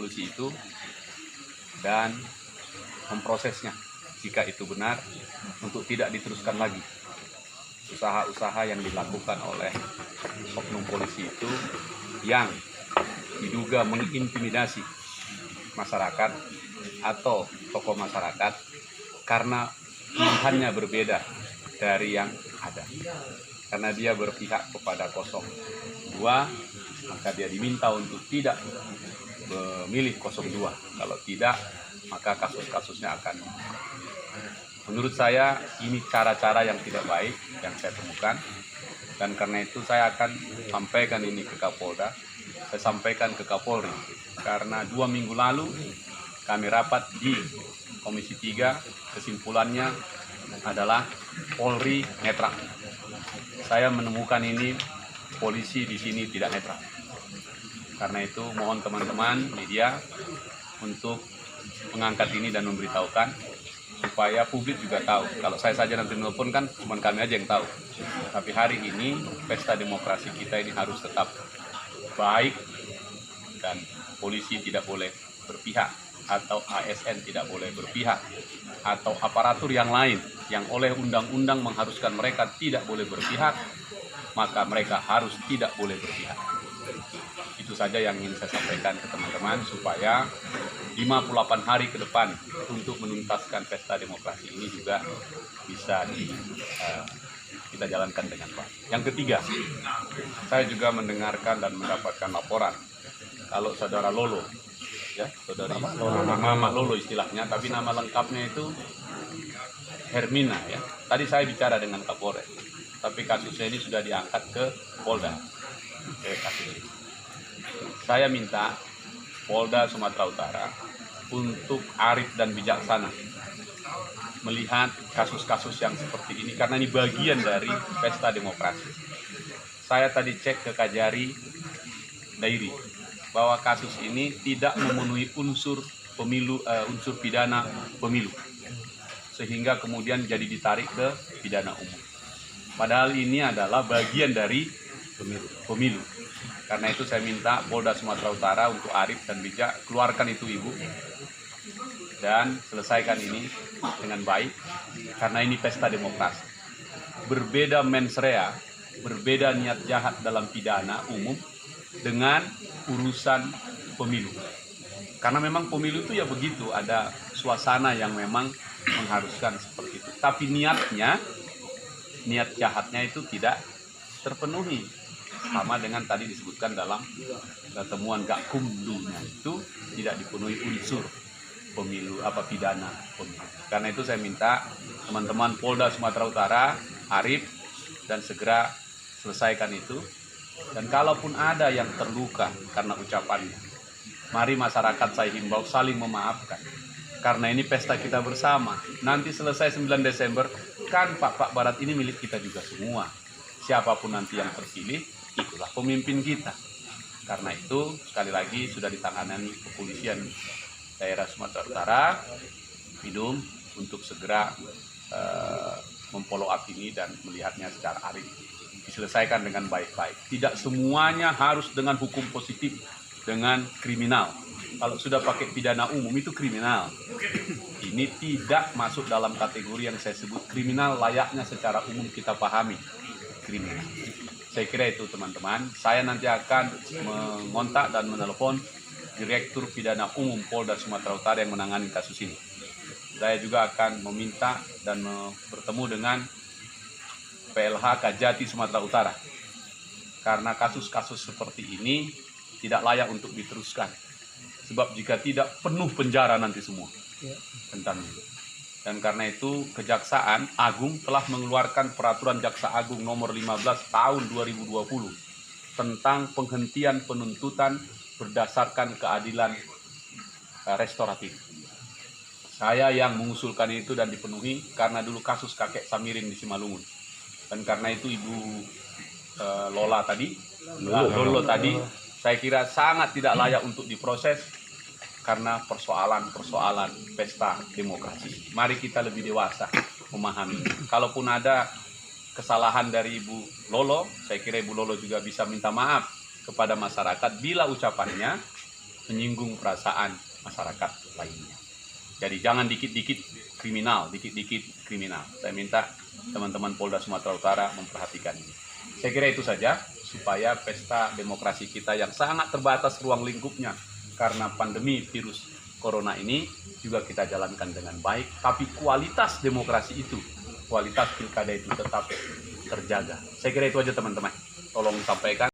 polisi itu dan memprosesnya jika itu benar untuk tidak diteruskan lagi usaha-usaha yang dilakukan oleh oknum polisi itu yang diduga mengintimidasi masyarakat atau tokoh masyarakat karena pilihannya berbeda dari yang ada. Karena dia berpihak kepada 02, maka dia diminta untuk tidak memilih 02. Kalau tidak, maka kasus-kasusnya akan. Menurut saya ini cara-cara yang tidak baik yang saya temukan, dan karena itu saya akan sampaikan ini ke Kapolda, saya sampaikan ke Kapolri, karena 2 minggu lalu kami rapat di Komisi 3, kesimpulannya adalah Polri netral. Saya menemukan ini polisi di sini tidak netral. Karena itu mohon teman-teman media untuk mengangkat ini dan memberitahukan supaya publik juga tahu. Kalau saya saja nanti nelpon kan cuma kami aja yang tahu. Tapi hari ini pesta demokrasi kita ini harus tetap baik dan polisi tidak boleh berpihak atau ASN tidak boleh berpihak atau aparatur yang lain yang oleh undang-undang mengharuskan mereka tidak boleh berpihak, maka mereka harus tidak boleh berpihak. Itu saja yang ingin saya sampaikan ke teman-teman supaya 58 hari ke depan untuk menuntaskan pesta demokrasi ini juga bisa kita jalankan dengan baik. Yang ketiga, saya juga mendengarkan dan mendapatkan laporan kalau saudara Lolo, ya, saudari Mama Lolo istilahnya, tapi nama lengkapnya itu Hermina, ya. Tadi saya bicara dengan Kapolres, tapi kasusnya ini sudah diangkat ke Polda. Saya minta Polda Sumatera Utara untuk arif dan bijaksana melihat kasus-kasus yang seperti ini, karena ini bagian dari pesta demokrasi. Saya tadi cek ke Kajari Dairi bahwa kasus ini tidak memenuhi unsur pemilu, unsur pidana pemilu, sehingga kemudian jadi ditarik ke pidana umum. Padahal ini adalah bagian dari pemilu. Karena itu saya minta Polda Sumatera Utara untuk arif dan bijak, keluarkan itu Ibu dan selesaikan ini dengan baik, karena ini pesta demokrasi. Berbeda mens rea, berbeda niat jahat dalam pidana umum dengan urusan pemilu. Karena memang pemilu itu ya begitu, ada suasana yang memang mengharuskan seperti itu. Tapi niat jahatnya itu tidak terpenuhi. Sama dengan tadi disebutkan dalam temuan Gakumdunya itu tidak dipenuhi unsur pemilu pidana pemilu. Karena itu saya minta teman-teman Polda Sumatera Utara arif dan segera selesaikan itu. Dan kalaupun ada yang terluka karena ucapannya, mari masyarakat saya himbau saling memaafkan. Karena ini pesta kita bersama. Nanti selesai 9 Desember, kan Pak Barat ini milik kita juga semua. Siapapun nanti yang terpilih, itulah pemimpin kita. Karena itu, sekali lagi sudah ditangani kepolisian daerah Sumatera Utara, Bidum, untuk segera memfollow up ini dan melihatnya secara arif. Diselesaikan dengan baik-baik. Tidak semuanya harus dengan hukum positif, dengan kriminal. Kalau sudah pakai pidana umum itu kriminal. Ini tidak masuk dalam kategori yang saya sebut kriminal, layaknya secara umum kita pahami kriminal. Saya kira itu teman-teman. Saya nanti akan mengontak dan menelepon Direktur Pidana Umum Polda Sumatera Utara yang menangani kasus ini. Saya juga akan meminta dan bertemu dengan PLH Kajati Sumatera Utara. Karena kasus-kasus seperti ini tidak layak untuk diteruskan. Sebab jika tidak, penuh penjara nanti semua tentang itu. Dan karena itu Kejaksaan Agung telah mengeluarkan Peraturan Jaksa Agung nomor 15 tahun 2020 tentang penghentian penuntutan berdasarkan keadilan restoratif. Saya yang mengusulkan itu dan dipenuhi karena dulu kasus kakek Samirin di Simalungun. Dan karena itu Ibu Lolo tadi, saya kira sangat tidak layak untuk diproses karena persoalan pesta demokrasi. Mari kita lebih dewasa memahami. Kalaupun ada kesalahan dari Ibu Lolo, saya kira Ibu Lolo juga bisa minta maaf kepada masyarakat bila ucapannya menyinggung perasaan masyarakat lainnya. Jadi jangan dikit-dikit kriminal. Saya minta teman-teman Polda Sumatera Utara memperhatikan ini. Saya kira itu saja, supaya pesta demokrasi kita yang sangat terbatas ruang lingkupnya karena pandemi virus corona ini juga kita jalankan dengan baik, tapi kualitas demokrasi itu, kualitas pilkada itu tetap terjaga. Saya kira itu aja teman-teman, tolong sampaikan.